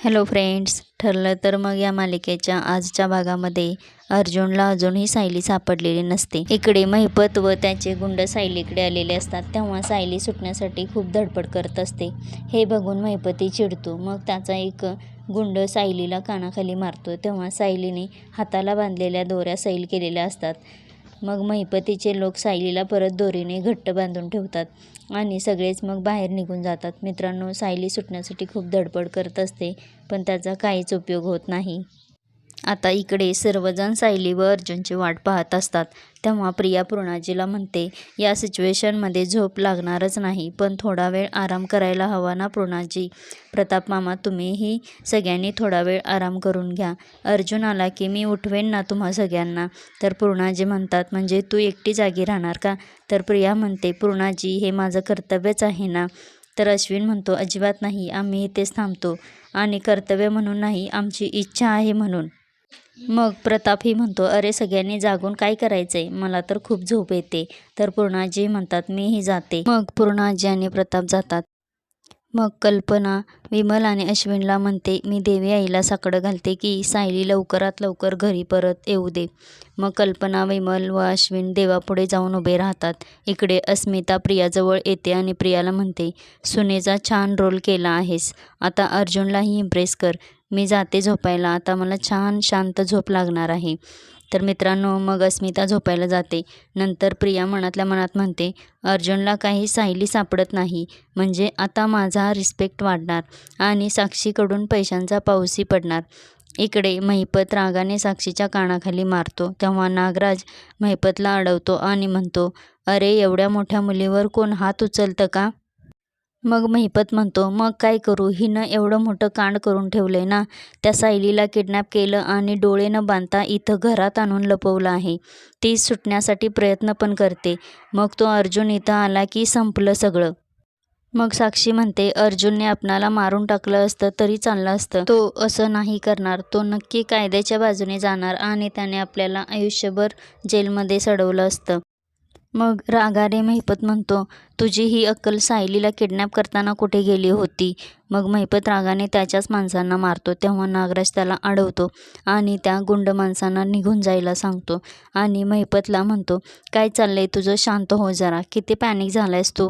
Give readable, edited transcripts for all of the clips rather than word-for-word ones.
Hello friends, ठरलं तर मग या मालिकेच्या आजच्या भागामध्ये अर्जुनला अजूनही सायली सापडलेली नसते. इकडे महिपत व त्याचे गुंड सायलीकडे आलेले असतात. तेव्हा सायली सुटण्यासाठी खूप धडपड करत असते. हे बघून महिपती चिडतो. मग त्याचा एक गुंड सायलीला कानाखाली मारतो. तेव्हा सायलीने हाताला बांधलेल्या दोऱ्या सैल केलेल्या असतात. मग महिपतीचे लोक सायलीला परत दोरीने घट्ट बांधून ठेवतात आणि सगळेच मग बाहेर निघून जातात. मित्रांनो, सायली सुटण्यासाठी खूप धडपड करत असते, पण त्याचा काहीच उपयोग होत नाही. आता इकडे सर्वजण सायली व अर्जुनची वाट पाहत असतात. तेव्हा प्रिया पूर्णाजीला म्हणते, या सिच्युएशनमध्ये झोप लागणारच नाही, पण थोडा वेळ आराम करायला हवा ना पूर्णाजी. प्रताप मामा, तुम्हीही सगळ्यांनी थोडा वेळ आराम करून घ्या. अर्जुन आला की मी उठवेन ना तुम्हा सगळ्यांना. तर पूर्णाजी म्हणतात, म्हणजे तू एकटी जागी राहणार का? तर प्रिया म्हणते, पूर्णाजी, हे माझं कर्तव्यच आहे ना. तर अश्विन म्हणतो, अजिबात नाही, आम्ही इथेच थांबतो आणि कर्तव्य म्हणून नाही, आमची इच्छा आहे म्हणून. मग प्रतापही म्हणतो, अरे सगळ्यांनी जागून काय करायचंय, मला तर खूप झोप येते. तर पूर्णाजी म्हणतात, मीही जाते. मग पूर्णाजी आणि प्रताप जातात. मग कल्पना विमल आणि अश्विनला म्हणते, मी देवी आईला साकडं घालते की सायली लवकरात लवकर घरी परत येऊ दे. मग कल्पना, विमल व अश्विन देवापुढे जाऊन उभे राहतात. इकडे अस्मिता प्रियाजवळ येते आणि प्रियाला म्हणते, सुनेचा छान रोल केला आहेस, आता अर्जुनलाही इम्प्रेस कर. मी जाते झोपायला, आता मला छान शांत झोप लागणार आहे. तर मित्रांनो, मग अस्मिता झोपायला जाते. नंतर प्रिया मनातल्या मनात म्हणते, अर्जुनला काही सायली सापडत नाही, म्हणजे आता माझा रिस्पेक्ट वाढणार आणि साक्षीकडून पैशांचा पाऊसही पडणार. इकडे महिपत रागाने साक्षीच्या कानाखाली मारतो. तेव्हा नागराज महिपतला अडवतो आणि म्हणतो, अरे एवढ्या मोठ्या मुलीवर कोण हात उचलतं का? मग महिपत म्हणतो, मग काय करू, हिनं एवढं मोठं कांड करून ठेवलंय ना. त्या सायलीला किडनॅप केलं आणि डोळे न बांधता इथं घरात आणून लपवलं आहे. ती सुटण्यासाठी प्रयत्न पण करते. मग तो अर्जुन इथं आला की संपलं सगळं. मग साक्षी म्हणते, अर्जुनने आपणाला मारून टाकलं असतं तरी चाललं असतं. तो असं नाही करणार. तो नक्की कायद्याच्या बाजूने जाणार आणि त्याने आपल्याला आयुष्यभर जेलमध्ये सडवलं असतं. मग रागाने महिपत म्हणतो, तुझी ही अक्कल सायलीला किडनॅप करताना कुठे गेली होती? मग महिपत रागाने त्याच्याच माणसांना मारतो. तेव्हा नागराज त्याला अडवतो आणि त्या गुंड माणसांना निघून जायला सांगतो आणि महिपतला म्हणतो, काय चाललंय तुझं, शांत हो जरा, किती पॅनिक झालायस तू.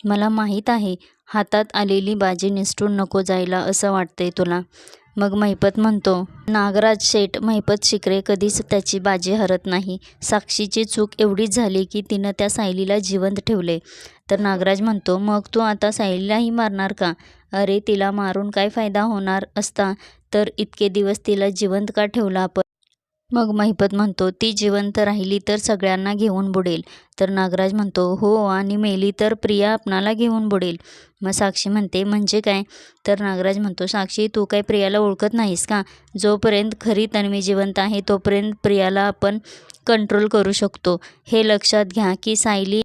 मला माहीत आहे, हातात आलेली बाजी निसटून नको जायला असं वाटतंय तुला. मग महिपत म्हणतो, नागराज शेठ, महिपत शिकरे कधीच त्याची बाजी हरत नाही. साक्षीची चूक एवढीच झाली की तिनं त्या सायलीला जिवंत ठेवले. तर नागराज म्हणतो, मग तू आता सायलीलाही मारणार का? अरे तिला मारून काय फायदा होणार असता, तर इतके दिवस तिला जिवंत का ठेवलं आपण? मग महिपत म्हणतो, ती जिवंत राहिली तर सगळ्यांना घेऊन बुडेल. तर नागराज म्हणतो, हो, आणि मेली तर प्रिया आपणाला घेऊन बुडेल. मग साक्षी म्हणते, म्हणजे काय? तर नागराज म्हणतो, साक्षी, तू काय प्रियाला ओळखत नाहीस का? जोपर्यंत खरी तन्वी जिवंत आहे तोपर्यंत प्रियाला आपण कंट्रोल करू शकतो. हे लक्षात घ्या की सायली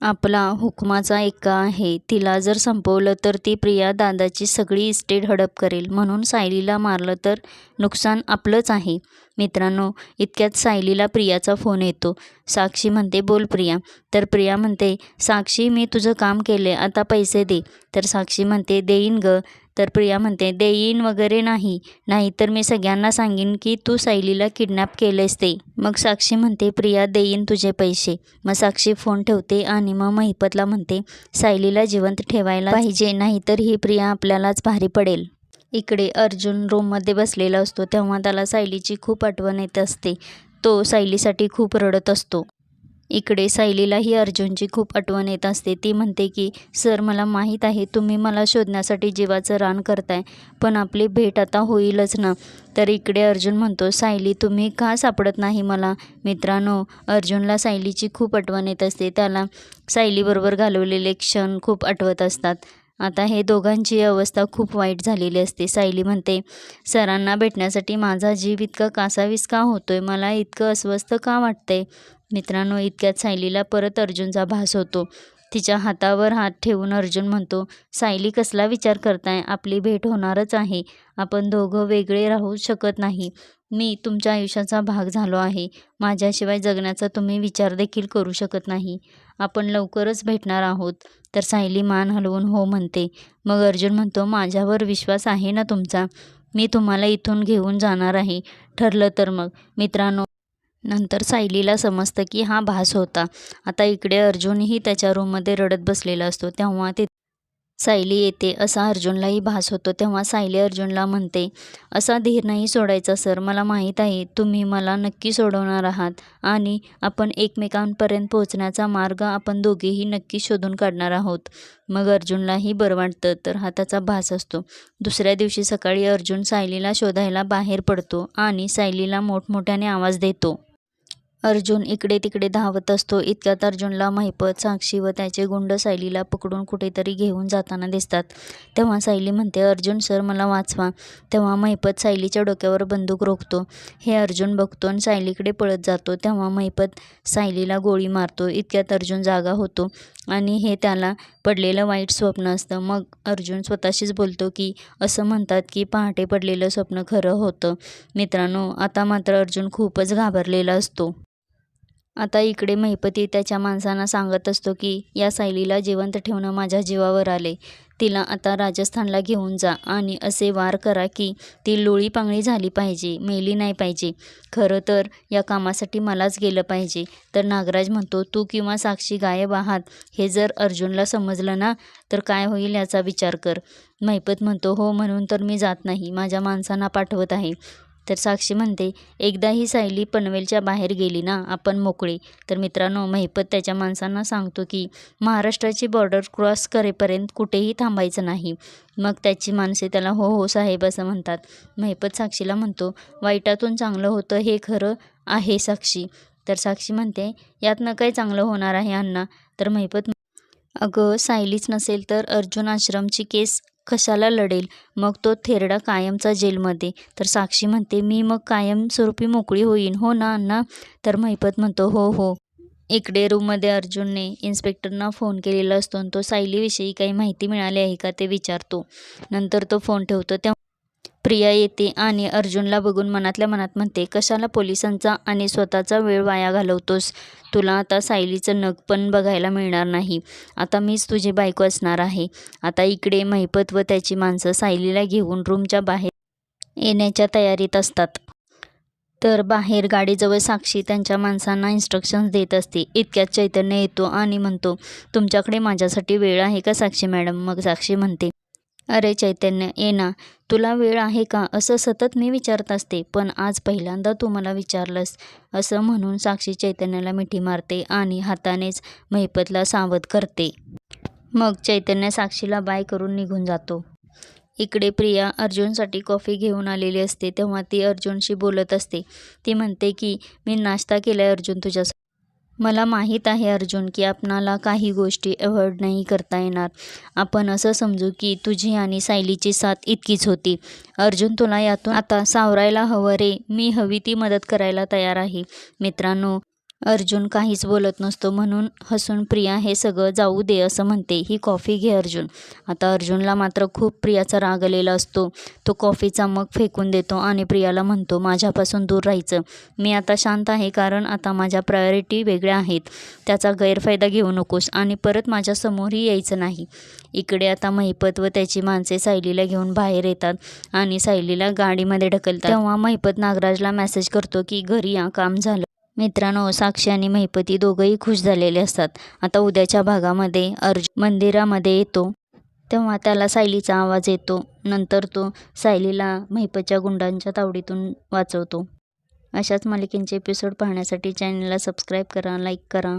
आपला हुकमाचा एक्का आहे. तिला जर संपवलं तर ती प्रिया दादाची सगळी इस्टेट हडप करेल. म्हणून सायलीला मारलं तर नुकसान आपलंच आहे. मित्रांनो, इतक्यात सायलीला प्रियाचा फोन येतो. साक्षी म्हणते, बोल प्रिया. तर प्रिया म्हणते, साक्षी, मी तुझं काम केले, आता पैसे दे. तर साक्षी म्हणते, देईन ग. तर प्रिया म्हणते, देईन वगैरे नाही, नाहीतर मी सगळ्यांना सांगेन की तू सायलीला किडनॅप केलेस ते. मग साक्षी म्हणते, प्रिया, देईन तुझे पैसे. मग साक्षी फोन ठेवते आणि मग महिपतला म्हणते, सायलीला जिवंत ठेवायला पाहिजे, नाहीतर ही प्रिया आपल्यालाच भारी पडेल. इकडे अर्जुन रूममध्ये बसलेला असतो. तेव्हा त्याला सायलीची खूप आठवण येत असते. तो सायलीसाठी खूप रडत असतो. इकडे सायलीलाही अर्जुनची खूप आठवण येत असते. ती म्हणते की, सर, मला माहीत आहे तुम्ही मला शोधण्यासाठी जीवाचं रान करताय, पण आपली भेट आता होईलच ना. तर इकडे अर्जुन म्हणतो, सायली, तुम्ही का सापडत नाही मला? मित्रांनो, अर्जुनला सायलीची खूप आठवण येत असते. त्याला सायलीबरोबर घालवलेले क्षण खूप आठवत असतात. आता हे दोघांची अवस्था खूप वाईट झालेली असते. सायली म्हणते, सरांना भेटण्यासाठी माझा जीव इतका कासावीस का होतोय? मला इतकं अस्वस्थ का वाटतंय? मित्रांनो, इतक्यात सायलीला परत अर्जुनचा भास होतो. तिच्या हातावर हात ठेवून अर्जुन म्हणतो, सायली कसला विचार करताय? आपली भेट होणारच आहे. आपण दोघं वेगळे राहू शकत नाही. मी तुमच्या आयुष्याचा भाग झालो आहे. माझ्याशिवाय जगण्याचा तुम्ही विचार देखील करू शकत नाही. आपण लवकरच भेटणार आहोत. तर सायली मान हलवून हो म्हणते. मग अर्जुन म्हणतो, माझ्यावर विश्वास आहे ना तुमचा? मी तुम्हाला इथून घेऊन जाणार आहे. ठरलं तर मग. मित्रांनो, नंतर सायलीला समजतं की हा भास होता. आता इकडे अर्जुनही त्याच्या रूममध्ये रडत बसलेला असतो. तेव्हा ते सायली येते असा अर्जुनलाही भास होतो. तेव्हा सायली अर्जुनला म्हणते, असा धीर नाही सोडायचा सर. मला माहीत आहे तुम्ही मला नक्की सोडवणार आहात आणि आपण एकमेकांपर्यंत पोहोचण्याचा मार्ग आपण दोघेही नक्की शोधून काढणार आहोत. मग अर्जुनलाही बरं वाटतं. तर हा त्याचा भास असतो. दुसऱ्या दिवशी सकाळी अर्जुन सायलीला शोधायला बाहेर पडतो आणि सायलीला मोठमोठ्याने आवाज देतो. अर्जुन इकडे तिकडे धावत असतो. इतक्यात अर्जुनला महिपत, साक्षी व त्याचे गुंड सायलीला पकडून कुठेतरी घेऊन जाताना दिसतात. तेव्हा सायली म्हणते, अर्जुन सर मला वाचवा. तेव्हा महिपत सायलीच्या डोक्यावर बंदूक रोखतो. हे अर्जुन बघतो आणि सायलीकडे पळत जातो. तेव्हा महिपत सायलीला गोळी मारतो. इतक्यात अर्जुन जागा होतो आणि हे त्याला पडलेलं वाईट स्वप्न असतं. मग अर्जुन स्वतःशीच बोलतो की असं म्हणतात की पहाटे पडलेलं स्वप्न खरं होतं. मित्रांनो, आता मात्र अर्जुन खूपच घाबरलेला असतो. आता इकडे महिपती त्याच्या माणसांना सांगत असतो की या सायलीला जिवंत ठेवणं माझ्या जीवावर आले. तिला आता राजस्थानला घेऊन जा आणि असे वार करा की ती लोळीपांगळी झाली पाहिजे, मेली नाही पाहिजे. खरं तर या कामासाठी मलाच गेलं पाहिजे. तर नागराज म्हणतो, तू किंवा साक्षी गायब आहात हे जर अर्जुनला समजलं ना तर काय होईल याचा विचार कर. महिपत म्हणतो, हो म्हणून तर मी जात नाही, माझ्या माणसांना पाठवत आहे. तर साक्षी म्हणते, एकदा ही सायली पनवेलच्या बाहेर गेली ना आपण मोकळे. तर मित्रांनो, महिपत त्याच्या माणसांना सांगतो की महाराष्ट्राची बॉर्डर क्रॉस करेपर्यंत कुठेही थांबायचं नाही. मग त्याची माणसे त्याला हो हो साहेब असं म्हणतात. महिपत साक्षीला म्हणतो, वाईटातून चांगलं होतं हे खरं आहे साक्षी. तर साक्षी म्हणते, यातनं काय चांगलं होणार आहे अण्णा? तर महिपत, अगं सायलीच नसेल तर अर्जुन आश्रमची केस कशाला लढेल? मग तो थेरडा कायमचा जेलमध्ये. तर साक्षी म्हणते, मी मग कायमस्वरूपी मोकळी होईन हो ना अण्णा? तर महिपत म्हणतो, हो हो. इकडे रूममध्ये अर्जुनने इन्स्पेक्टरना फोन केलेला असतो आणि तो सायलीविषयी काही माहिती मिळाली आहे का ते विचारतो. नंतर तो फोन ठेवतो. तेव्हा प्रिया येते आणि अर्जुनला बघून मनातल्या मनात म्हणते, कशाला पोलिसांचा आणि स्वतःचा वेळ वाया घालवतोस? तुला आता सायलीचं नख पण बघायला मिळणार नाही. आता मीच तुझी बायको असणार आहे. आता इकडे महिपत व त्याची माणसं सायलीला घेऊन रूमच्या बाहेर येण्याच्या तयारीत असतात. तर बाहेर गाडीजवळ साक्षी त्यांच्या माणसांना इन्स्ट्रक्शन्स देत असते. इतक्यात चैतन्य येतो आणि म्हणतो, तुमच्याकडे माझ्यासाठी वेळ आहे का साक्षी मॅडम? मग साक्षी म्हणते, अरे चैतन्य, ये ना. तुला वेळ आहे का असं सतत मी विचारत असते, पण आज पहिल्यांदा तू मला विचारलंस. असं म्हणून साक्षी चैतन्याला मिठी मारते आणि हातानेच महिपतला सावध करते. मग चैतन्य साक्षीला बाय करून निघून जातो. इकडे प्रिया अर्जुनसाठी कॉफी घेऊन आलेली असते. तेव्हा ती अर्जुनशी बोलत असते. ती म्हणते की मी नाश्ता केलाय अर्जुन तुझ्यासाठी. मला माहीत आहे अर्जुन की आपणाला काही गोष्टी अव्हॉइड नाही करता येणार. आपण असं समजू की तुझी आणि सायलीची साथ इतकीच होती. अर्जुन, तुला यातून आता सावरायला हवं रे. मी हवी ती मदत करायला तयार आहे. मित्रांनो, अर्जुन काहीच बोलत नसतो म्हणून हसून प्रिया हे सगळं जाऊ दे असं म्हणते. ही कॉफी घे अर्जुन. आता अर्जुनला मात्र खूप प्रियाचा राग आलेला असतो. तो कॉफीचा मग फेकून देतो आणि प्रियाला म्हणतो, माझ्यापासून दूर राहायचं. मी आता शांत आहे कारण आता माझ्या प्रायोरिटी वेगळ्या आहेत. त्याचा गैरफायदा घेऊ नकोस आणि परत माझ्यासमोरही यायचं नाही. इकडे आता महिपत व त्याची माणसे सायलीला घेऊन बाहेर येतात आणि सायलीला गाडीमध्ये ढकलतात. तेव्हा महिपत नागराजला मेसेज करतो की घरी या, काम झालं. मित्रांनो, साक्षी आणि महिपती दोघंही खुश झालेले असतात. आता उद्याच्या भागामध्ये अर्जुन मंदिरामध्ये येतो. तेव्हा त्याला सायलीचा आवाज येतो. नंतर तो सायलीला महिपतच्या गुंडांच्या तावडीतून वाचवतो. अशाच मालिकेंचे एपिसोड पाहण्यासाठी चॅनलला सबस्क्राईब करा, लाईक करा.